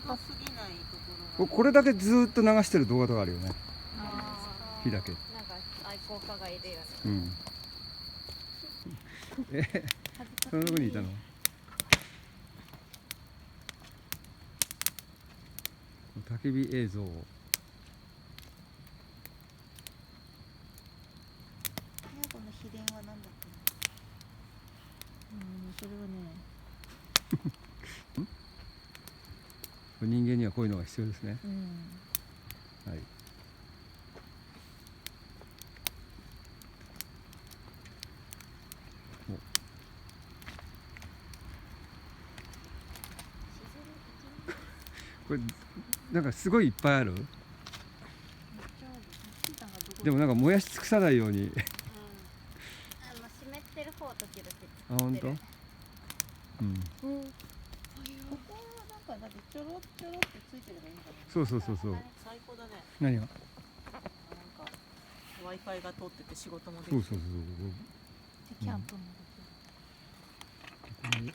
高すぎないところが。これだけずーっと流してる動画とかあるよね。火だけ。なんか愛好家がいるよね。うん。そんなとこにいたの？焚き火映像。最後の秘伝は何だっけな。それはね。人間にはこういうのが必要ですね。はい。これなんかすごいいっぱいある。でもなんか燃やし尽くさないように。湿ってる方時々。あ、本当？うん。ここはなんかだってちょろちょろってついてればいいんだもん。そうそう。最高だね。何が？なんか Wi-Fi が通ってて仕事もできる。そう。キャンプもできる。